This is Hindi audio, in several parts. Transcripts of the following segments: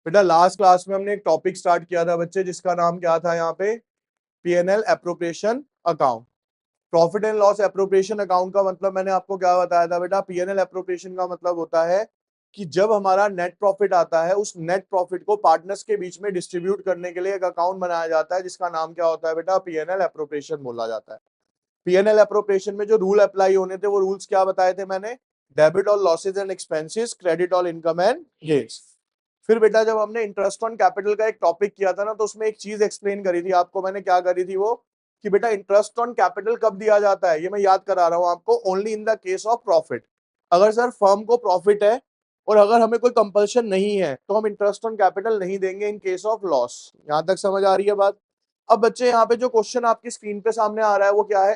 बेटा लास्ट क्लास में हमने एक टॉपिक स्टार्ट किया था बच्चे, जिसका नाम क्या था यहाँ पे, PNL appropriation account. Profit and loss appropriation account का मतलब मैंने आपको क्या बताया था बेटा, पीएनएल एप्रोप्रिएशन का मतलब होता है कि जब हमारा नेट प्रॉफिट आता है, उस नेट प्रॉफिट को पार्टनर्स के बीच में डिस्ट्रीब्यूट करने के लिए एक अकाउंट बनाया जाता है, जिसका नाम क्या होता है बेटा, पीएनएल एप्रोप्रिएशन बोला जाता है। पीएनएल एप्रोप्रिएशन में जो रूल अप्लाई होने थे, वो रूल्स क्या बताए थे मैंने, debit all losses and expenses, credit all income and gains. फिर बेटा जब हमने इंटरेस्ट ऑन कैपिटल का एक टॉपिक किया था ना, तो उसमें एक चीज एक्सप्लेन करी थी आपको मैंने, क्या करी थी वो, कि बेटा इंटरेस्ट ऑन कैपिटल कब दिया जाता है, ये मैं याद करा रहा हूं आपको, only in the case of profit. अगर सर फर्म को प्रॉफिट है और अगर हमें कोई कंपल्शन नहीं है, तो हम इंटरेस्ट ऑन कैपिटल नहीं देंगे इन केस ऑफ लॉस। यहां तक समझ आ रही है बात। अब बच्चे यहाँ पे जो क्वेश्चन आपकी स्क्रीन पे सामने आ रहा है वो क्या है,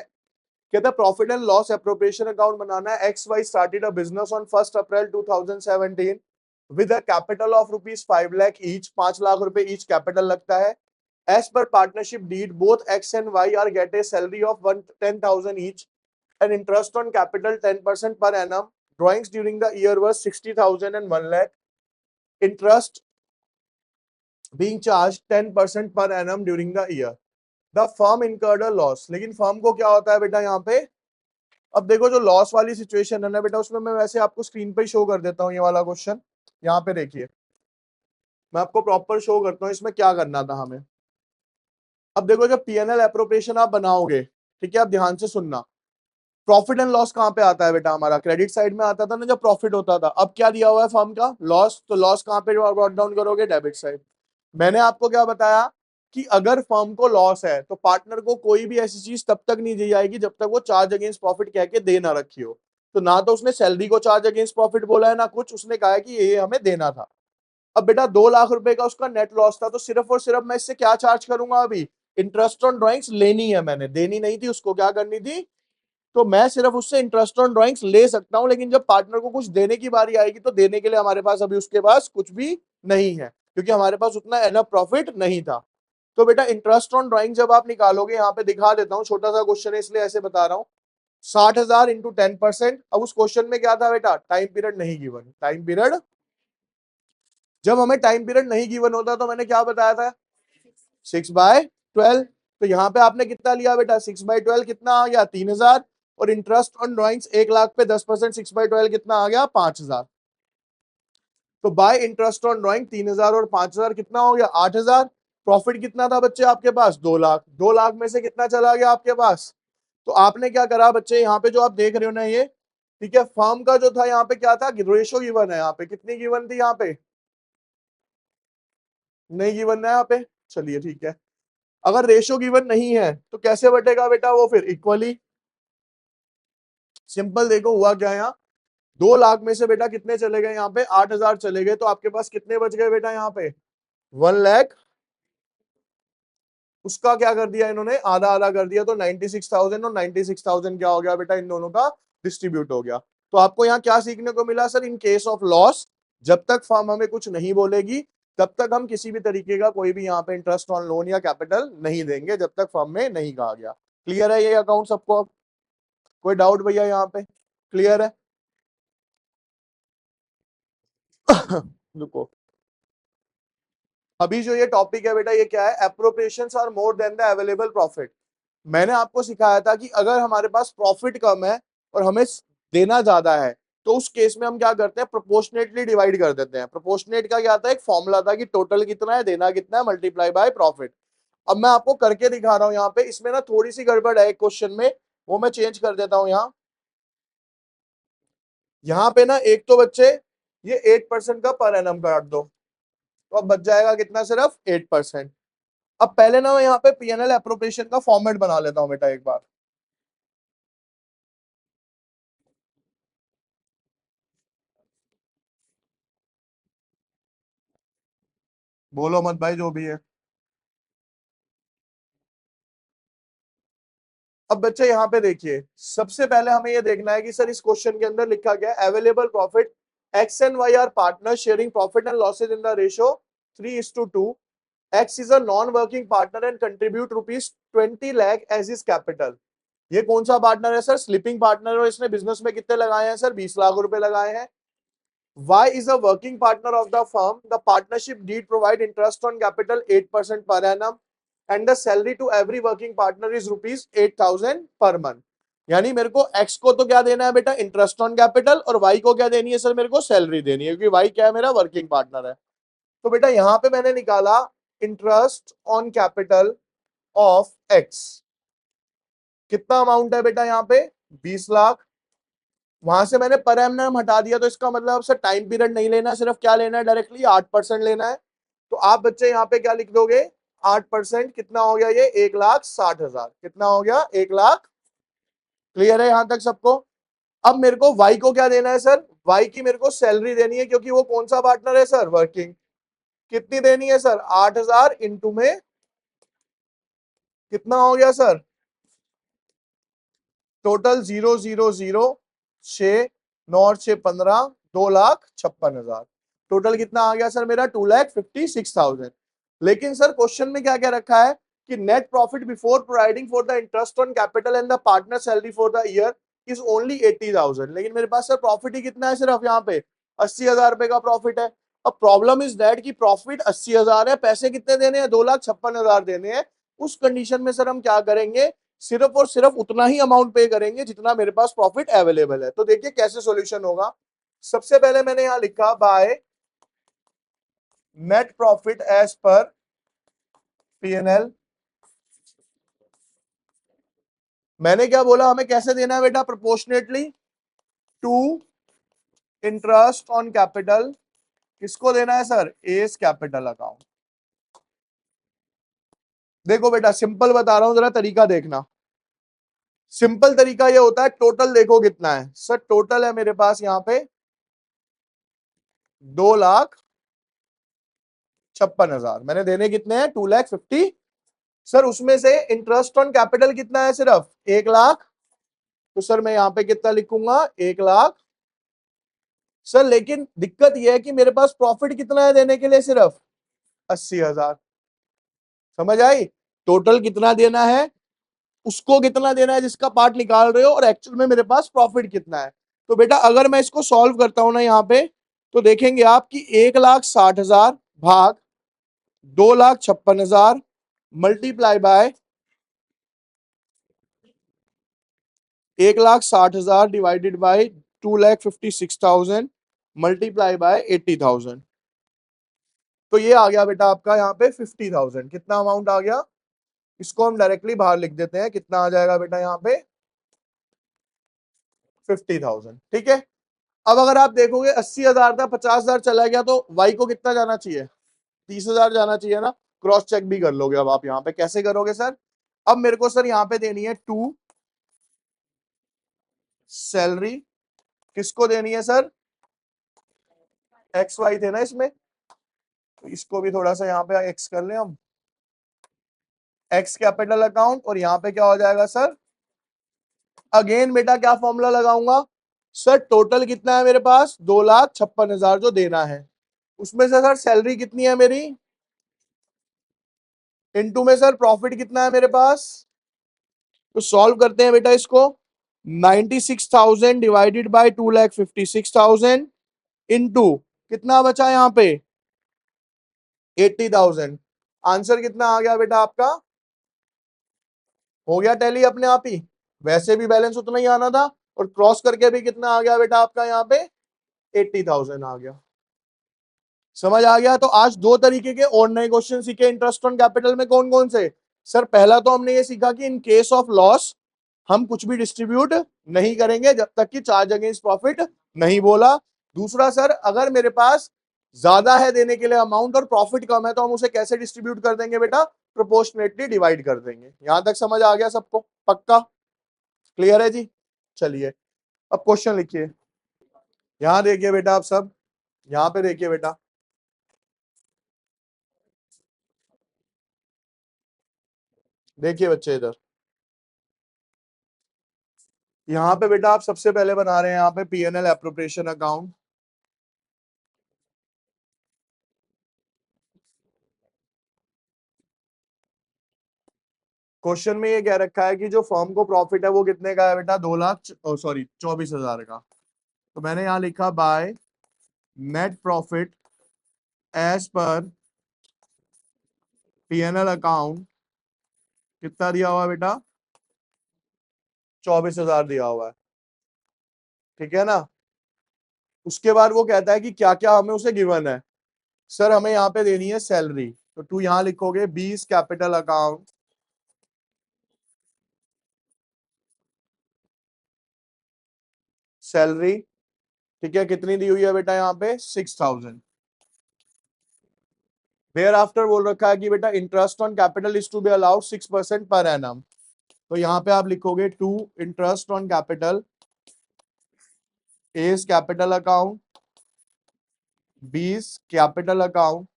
कहता है profit and loss appropriation account बनाना है। X Y started a business on 1 April 2017 with a capital of ₹5 lakh each, 5 lakh रुपए ईच कैपिटल लगता है। As per partnership deed both X and Y are get a salary of 10,000 each and interest on capital 10% per annum. Drawings during the year worth 60,000 and 1 lakh. Interest being charged 10% per annum during the year. The firm incurred a loss। लेकिन फर्म को क्या होता है बेटा यहाँ पे, अब देखो जो लॉस वाली सिचुएशन है ना बेटा, उसमें मैं वैसे आपको स्क्रीन पे शो कर देता हूँ ये वाला क्वेश्चन। यहाँ पे देखिए, मैं आपको प्रॉपर शो करता हूँ इसमें क्या करना था हमें। अब देखो जब पीएनएल एप्रोप्रिएशन आप बनाओगे, ठीक है, आप ध्यान से सुनना। प्रॉफिट एंड लॉस कहाँ पे आता है बेटा, हमारा क्रेडिट साइड में आता था ना जब प्रॉफिट होता था। अब क्या दिया हुआ है फर्म का, लॉस, तो लॉस कहाँ पे ब्रॉट डाउन करोगे, डेबिट साइड। मैंने आपको क्या बताया कि अगर फर्म को लॉस है तो पार्टनर को कोई भी ऐसी चीज तब तक नहीं दी जाएगी जब तक वो चार्ज अगेंस्ट प्रॉफिट कह के दे ना रखी हो। तो ना तो उसने सैलरी को चार्ज अगेंस्ट प्रॉफिट बोला है, ना कुछ उसने कहा है कि ये हमें देना था। अब बेटा 2 लाख रुपए का उसका नेट लॉस था, तो सिर्फ और सिर्फ मैं इससे क्या चार्ज करूंगा, अभी इंटरेस्ट ऑन ड्रॉइंग्स लेनी है मैंने, देनी नहीं थी उसको, क्या करनी थी, तो मैं सिर्फ उससे इंटरेस्ट ऑन ड्रॉइंग्स ले सकता हूं। लेकिन जब पार्टनर को कुछ देने की बारी आएगी, तो देने के लिए हमारे पास अभी उसके पास कुछ भी नहीं है, क्योंकि हमारे पास उतना एनफ प्रॉफिट नहीं था। तो बेटा इंटरेस्ट ऑन ड्रॉइंग जब आप निकालोगे, यहाँ पे दिखा देता हूँ, छोटा सा क्वेश्चन है इसलिए ऐसे बता रहा हूँ। 60,000 इंटू 10%। अब उस क्वेश्चन में क्या था बेटा, टाइम पीरियड नहीं गिवन। टाइम पीरियड, जब हमें टाइम पीरियड नहीं गिवन होता तो मैंने क्या बताया था, 6/12। तो यहाँ पे आपने कितना लिया बेटा, 6/12 कितना आ गया, 3,000। और इंटरेस्ट ऑन ड्रॉइंग्स 1 लाख पे 10%, 6/12 कितना आ गया, 5,000। तो बाय इंटरेस्ट ऑन ड्रॉइंग 3,000 और 5,000 कितना हो गया, 8,000। प्रॉफिट कितना था बच्चे आपके पास, 2 लाख। 2 लाख में से कितना चला गया आपके पास, तो आपने क्या करा बच्चे, यहाँ पे जो आप देख रहे हो ना ये, ठीक है, फर्म का जो था यहाँ पे क्या था, रेशो गिवन है, यहाँ पे कितनी गिवन थी, यहाँ पे नहीं गिवन है यहाँ पे। चलिए ठीक है, अगर रेशो गिवन नहीं है तो कैसे बटेगा बेटा वो, फिर इक्वली। सिंपल, देखो हुआ क्या है यहाँ, 2 लाख में से बेटा कितने चले गए, यहाँ पे 8,000 चले गए, तो आपके पास कितने बच गए बेटा, यहाँ पे 1 लाख। उसका क्या कर दिया इन्होंने, आधा आधा कर दिया, तो 96,000 और 96,000 क्या हो गया बेटा, इन दोनों का डिस्ट्रीब्यूट हो गया। तो आपको यहाँ क्या सीखने को मिला sir, in case of loss जब तक फर्म हमें कुछ नहीं बोलेगी, तब तक हम किसी भी तरीके का कोई भी यहाँ पे इंटरेस्ट ऑन लोन या कैपिटल नहीं देंगे, जब तक फर्म में नहीं कहा गया। क्लियर है ये अकाउंट सबको, कोई डाउट भैया यहाँ पे, क्लियर है। रुको, अभी जो ये टॉपिक है बेटा, ये क्या है, appropriations are more than the available profit. मैंने आपको सिखाया था कि अगर हमारे पास प्रॉफिट कम है और हमें देना ज्यादा है, तो उस केस में हम क्या करते हैं, प्रोपोर्शनेटली डिवाइड कर देते हैं। प्रोपोर्शनेट का क्या था, एक फॉर्मूला था कि टोटल कितना है, देना कितना है, मल्टीप्लाई बाय प्रॉफिट। अब मैं आपको करके दिखा रहा हूं यहाँ पे, इसमें ना थोड़ी सी गड़बड़ है एक क्वेश्चन में, वो मैं चेंज कर देता हूँ यहाँ पे ना, एक तो बच्चे ये 8% का पर एनम काट दो, तो अब बच जाएगा कितना, सिर्फ 8%। अब पहले ना मैं यहाँ पे पीएनएल एप्रोप्रिएशन का फॉर्मेट बना लेता हूँ बेटा एक बार। बोलो मत भाई जो भी है। अब बच्चे यहाँ पे देखिए, सबसे पहले हमें ये देखना है कि सर इस क्वेश्चन के अंदर लिखा गया available profit, X and Y are partner sharing profit and losses in the ratio 3:2। X is a non working partner and contribute ₹20 lakh as his capital. ये कौन सा पार्टनर है सर, स्लीपिंग पार्टनर, और इसने बिजनेस में कितने लगाए हैं सर, 20 लाख रुपए लगाए हैं। Y is a working partner of the firm. The partnership deed provide interest on capital 8% per annum and the salary to every working partner is rupees 8,000 per month. यानी मेरे को X को तो क्या देना है बेटा, इंटरेस्ट ऑन कैपिटल, और Y को क्या देनी है सर, मेरे को सैलरी देनी है, क्योंकि Y क्या है, मेरा वर्किंग पार्टनर है। तो बेटा यहां पे मैंने निकाला interest on capital of X, कितना अमाउंट है बेटा यहाँ पे 20 लाख। वहां से मैंने पर एमएम हटा दिया, तो इसका मतलब सर टाइम पीरियड नहीं लेना, सिर्फ क्या लेना है, डायरेक्टली 8% लेना है। तो आप बच्चे यहाँ पे क्या लिख दोगे, 8%, कितना हो गया ये, 1,60,000, कितना हो गया, 1,00,000। क्लियर है यहां तक सबको? अब मेरे को वाई को क्या देना है सर, वाई की मेरे को सैलरी देनी है, क्योंकि वो कौन सा पार्टनर है सर, वर्किंग। कितनी देनी है सर, 8,000 इंटू में कितना हो गया सर, टोटल 0,006,9,6,15, 2,56,000। टोटल कितना आ गया सर मेरा, 2,56,000। लेकिन सर क्वेश्चन में क्या क्या रखा है कि net profit before providing for the interest on capital and the partner salary for the year is only 80,000। लेकिन मेरे पास सर प्रॉफिट ही कितना है, सिर्फ यहाँ पे 80,000 रुपए का प्रॉफिट है। अब प्रॉब्लम इज दैट कि प्रॉफिट 80,000 है, पैसे कितने देने हैं, 2,56,000 देने हैं। उस कंडीशन में सर हम क्या करेंगे, सिर्फ और सिर्फ उतना ही अमाउंट पे करेंगे जितना मेरे पास प्रॉफिट अवेलेबल है। तो देखिए कैसे सॉल्यूशन होगा। सबसे पहले मैंने यहां लिखा by net profit as per PNL. मैंने क्या बोला, हमें कैसे देना है बेटा, proportionately to interest on capital. किसको देना है सर, एस कैपिटल अकाउंट। देखो बेटा सिंपल बता रहा हूं, जरा तरीका देखना। सिंपल तरीका ये होता है, टोटल देखो कितना है सर, टोटल है मेरे पास यहाँ पे 2,56,000। मैंने देने कितने हैं, 2,50,000। सर उसमें से इंटरेस्ट ऑन कैपिटल कितना है, सिर्फ 1,00,000। तो सर मैं यहाँ पे कितना लिखूंगा, 1,00,000। सर लेकिन दिक्कत यह है कि मेरे पास प्रॉफिट कितना है देने के लिए, सिर्फ 80,000। समझ आई? टोटल कितना देना है, उसको कितना देना है जिसका पार्ट निकाल रहे हो, और एक्चुअल में मेरे पास प्रॉफिट कितना है। तो बेटा अगर मैं इसको सॉल्व करता हूं ना यहाँ पे, तो देखेंगे आप कि 1,60,000 भाग 2,56,000 multiply by 1,60,000 divided by 2,56,000 multiply by 80,000। तो ये आ गया बेटा आपका यहाँ पे 50,000। कितना अमाउंट आ गया, इसको हम डायरेक्टली बाहर लिख देते हैं, कितना आ जाएगा बेटा यहाँ पे 50,000। ठीक है। अब अगर आप देखोगे 80,000 था, 50,000 चला गया, तो वाई को कितना जाना चाहिए, 30,000 जाना चाहिए ना। क्रॉस चेक भी कर लोगे अब आप यहाँ पे, कैसे करोगे सर। अब मेरे को सर यहाँ पे देनी है टू सैलरी, किसको देनी है सर, एक्स वाई थे ना इसमें, तो इसको भी थोड़ा सा यहाँ पे एक्स कर लें हम, एक्स कैपिटल अकाउंट, और यहाँ पे क्या हो जाएगा सर, अगेन बेटा क्या फॉर्मूला लगाऊंगा सर, टोटल कितना है मेरे पास, 2,56,000 जो देना है, उसमें से सर सैलरी कितनी है मेरी, इनटू में सर प्रॉफिट कितना है मेरे पास। तो सॉल्व करते हैं बेटा इसको, 96,000 डिवाइडेड बाय 2,56,000 इनटू कितना बचा यहाँ पे 80,000। आंसर कितना आ गया बेटा आपका, हो गया टैली अपने आप ही, वैसे भी बैलेंस उतना ही आना था, और क्रॉस करके भी कितना आ गया बेटा आपका यहाँ पे 80,000 आ गया। समझ आ गया? तो आज दो तरीके के और नए क्वेश्चन सीखे इंटरेस्ट ऑन कैपिटल में। कौन कौन से सर, पहला तो हमने ये सीखा कि इन केस ऑफ लॉस हम कुछ भी डिस्ट्रीब्यूट नहीं करेंगे जब तक कि चार्ज अगेंस्ट प्रॉफिट नहीं बोला। दूसरा सर, अगर मेरे पास ज्यादा है देने के लिए अमाउंट और प्रॉफिट कम है, तो हम उसे कैसे डिस्ट्रीब्यूट कर देंगे बेटा, प्रोपोर्शनेटली डिवाइड कर देंगे। यहां तक समझ आ गया सबको, पक्का क्लियर है जी? चलिए अब क्वेश्चन लिखिए। यहां देखिए बेटा आप सब, यहां पे देखिए बेटा, देखिए बच्चे इधर, यहाँ पे बेटा आप सबसे पहले बना रहे हैं यहाँ पे पीएनएल एप्रोप्रिएशन अकाउंट। क्वेश्चन में ये कह रखा है कि जो फर्म को प्रॉफिट है वो कितने का है बेटा, 2,00,000 सॉरी 24,000 का। तो मैंने यहाँ लिखा by net profit as per PNL account कितना दिया हुआ है बेटा? 24,000 दिया हुआ है, ठीक है ना। उसके बाद वो कहता है कि क्या क्या हमें उसे गिवन है। सर हमें यहाँ पे देनी है सैलरी, तो तू यहां लिखोगे 20 कैपिटल अकाउंट सैलरी, ठीक है। कितनी दी हुई है बेटा यहाँ पे? 6,000। देयर आफ्टर बोल रखा है कि बेटा interest on capital is to be allowed 6% per annum, तो यहाँ पे आप लिखोगे to interest on capital is capital account 20 capital account.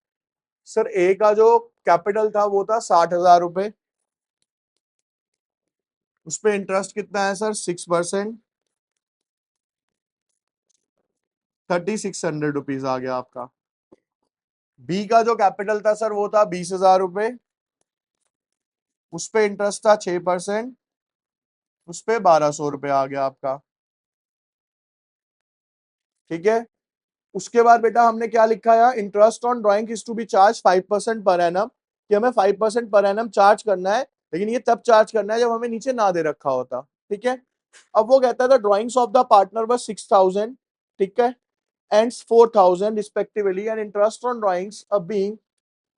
Sir A का जो कैपिटल था वो था 60,000 रुपए, उस पर इंटरेस्ट कितना है सर? 6%, 3,600 रुपीज आ गया आपका। बी का जो कैपिटल था सर वो था 20,000 रुपए, उस पे इंटरेस्ट था 6%, उस पे 1,200 रुपए आ गया आपका, ठीक है। उसके बाद बेटा हमने क्या लिखा है? Interest on drawing is to be charge 5% per annum, कि हमें 5% पर एनम चार्ज करना है, लेकिन ये तब चार्ज करना है जब हमें नीचे ना दे रखा होता, ठीक है। अब वो कहता था ड्राइंग्स ऑफ द पार्टनर बस 6,000, ठीक है, and 4,000 respectively, and interest on drawings अब बीइंग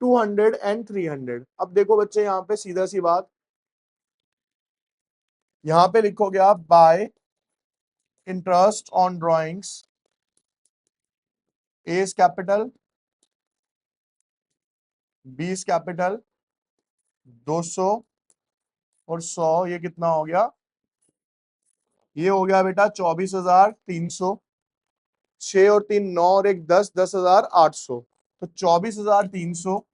200 एंड 300। अब देखो बच्चे यहाँ पे सीधा सी बात, यहाँ पे लिखोगे आप by interest on drawings as capital 20 capital 200 और 100, ये कितना हो गया? ये हो गया बेटा 24,300। 6 और 3 9 और 1 10, 10,800। तो 24,300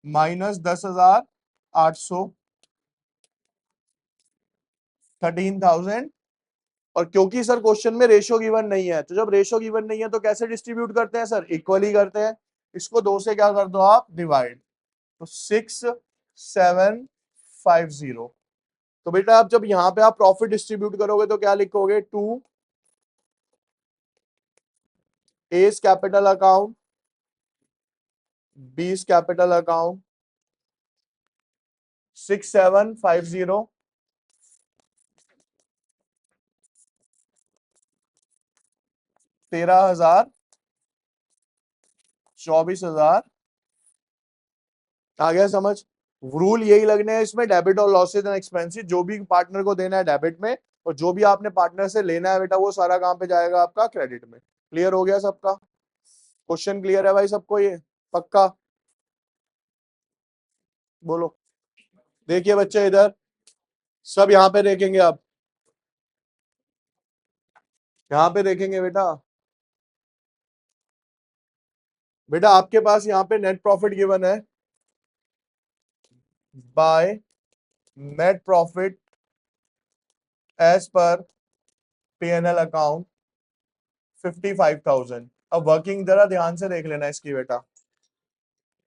माइनस 10,800, 13,000। और क्योंकि सर क्वेश्चन में रेशो गिवन नहीं है, तो जब रेशो गिवन नहीं है तो कैसे डिस्ट्रीब्यूट करते हैं सर? इक्वली करते हैं। इसको 2 से क्या कर दो आप? डिवाइड। तो 6,750। तो बेटा आप जब यहाँ पे आप प्रॉफिट डिस्ट्रीब्यूट करोगे तो क्या लिखोगे? To S capital account 20 capital account 6,750 13,000 24,000। आ गया समझ? रूल यही लगने हैं इसमें, डेबिट और लॉसेज एंड एक्सपेंसिस जो भी पार्टनर को देना है डेबिट में, और जो भी आपने पार्टनर से लेना है बेटा वो सारा काम पे जाएगा आपका क्रेडिट में। क्लियर हो गया सबका? क्वेश्चन क्लियर है भाई सबको? ये पक्का? बोलो। देखिए बच्चे इधर सब यहाँ पे देखेंगे, आप यहाँ पे देखेंगे बेटा। बेटा आपके पास यहाँ पे नेट प्रॉफिट गिवन है by net profit as per PNL account 55,000। अब वर्किंग जरा ध्यान से देख लेना इसकी बेटा।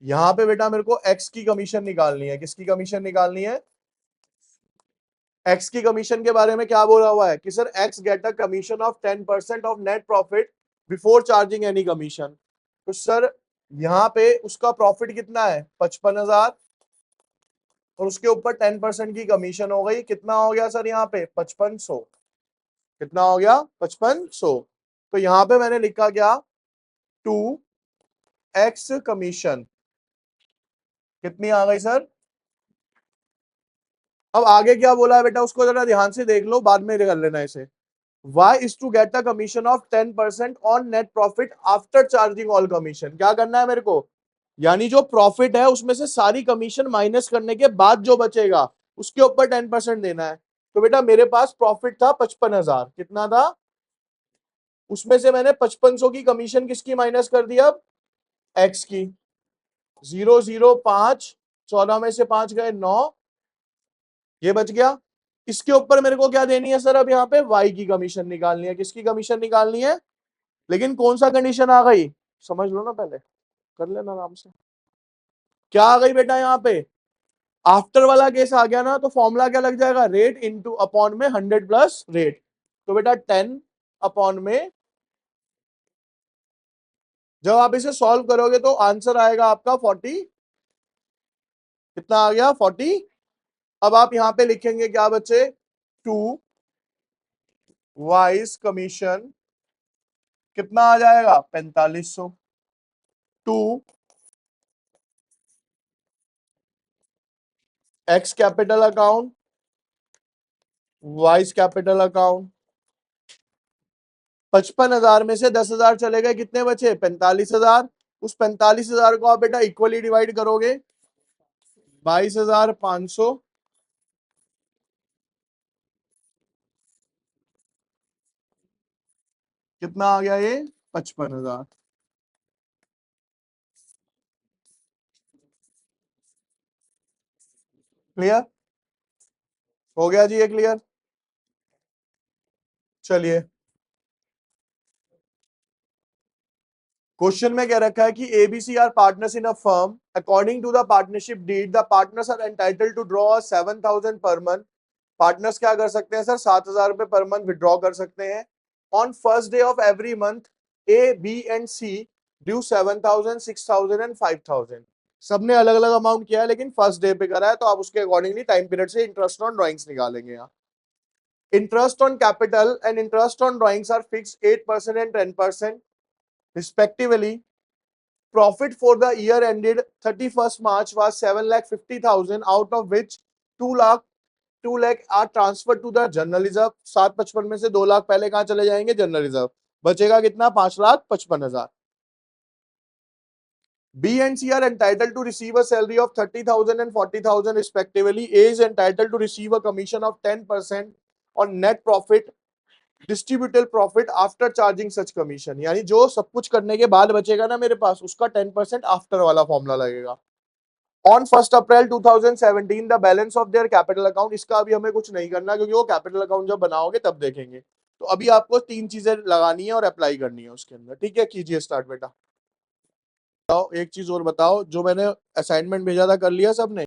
यहाँ पे बेटा मेरे को एक्स की कमीशन निकालनी है। किसकी कमीशन निकालनी है? एक्स की कमीशन के बारे में क्या बोला हुआ है कि sir x get a commission of 10% of net profit before charging any commission. तो सर यहाँ पे उसका प्रॉफिट कितना है? 55,000, और उसके ऊपर 10% की कमीशन हो गई। कितना हो गया सर यहाँ पे? 5500। कितना हो गया? 5500। तो यहाँ पे मैंने लिखा क्या? टू एक्स कमीशन कितनी आ गई सर? अब आगे क्या बोला है बेटा उसको जरा ध्यान से देख लो, बाद में कर लेना इसे। Y is to get a commission of 10% on net profit after charging all commission। क्या करना है मेरे को? यानी जो प्रॉफिट है उसमें से सारी कमीशन माइनस करने के बाद जो बचेगा उसके ऊपर 10% देना है। तो बेटा मेरे पास प्रॉफिट था 55,000। कितना था? उसमें से मैंने 5500 की कमीशन किसकी माइनस कर दी? अब एक्स की। 005, 14 में से 5 गए 9, ये बच गया। इसके ऊपर मेरे को क्या देनी है सर? अब यहाँ पे वाई की कमीशन निकालनी है। किसकी कमीशन निकालनी है? लेकिन कौन सा कंडीशन आ गई समझ लो ना, पहले कर लेना आराम से। क्या आ गई बेटा यहाँ पे? आफ्टर वाला केस आ गया ना, तो फॉर्मूला क्या लग जाएगा? रेट इनटू अपॉन में 100 प्लस रेट। तो बेटा 10 अपॉन में जब आप इसे सॉल्व करोगे तो आंसर आएगा आपका 40, कितना आ गया 40। अब आप यहां पे लिखेंगे क्या बच्चे, टू वाइस कमीशन कितना आ जाएगा 4500, to X capital account Y's capital account. 55,000 में से 10,000 चले गए, कितने बचे 45,000। उस 45,000 को आप बेटा इक्वली डिवाइड करोगे 22,500, कितना आ गया ये 55,000। क्लियर हो गया जी, ये क्लियर। चलिए क्वेश्चन में कह रखा है कि ABC are partners in a firm, according to the partnership deed the partners are entitled to draw 7,000 per month. Partners क्या कर सकते हैं सर, 7,000 रुपए पर मंथ विड्रॉ कर सकते हैं। On first day of every month A B and C due 7,000 6,000 and 5,000। सबने अलग अलग अमाउंट किया है लेकिन फर्स्ट डे पे करा है, तो आप उसके अकॉर्डिंगली टाइम पीरियड से इंटरेस्ट ऑन ड्रॉइंग्स निकालेंगे। यहाँ interest on capital and interest on drawings are fix 8% and 10% respectively. Profit for the year ended 31st March was 7,50,000, out of which 2 lakh are transferred to the general reserve। 755 में से 2 लाख पहले कहां चले जाएंगे, जनरल रिजर्व। बचेगा कितना 5,55,000। B and C are entitled to receive a salary of 30,000 and 40,000 respectively. A is entitled to receive a commission of 10% on net profit distributable profit after charging such commission. यानी जो सब कुछ करने के बाद बचेगा ना मेरे पास, उसका 10% आफ्टर वाला फॉर्मूला लगेगा। On 1 April 2017 the balance of their capital account, इसका अभी हमें कुछ नहीं करना क्योंकि वो कैपिटल अकाउंट जब बनाओगे तब देखेंगे। तो अभी आपको 3 चीजें लगानी है और अप्लाई करनी है उसके अंदर। ठीक है, कीजिए स्टार्ट बेटा। एक चीज और बताओ, जो मैंने असाइनमेंट भेजा था कर लिया सबने।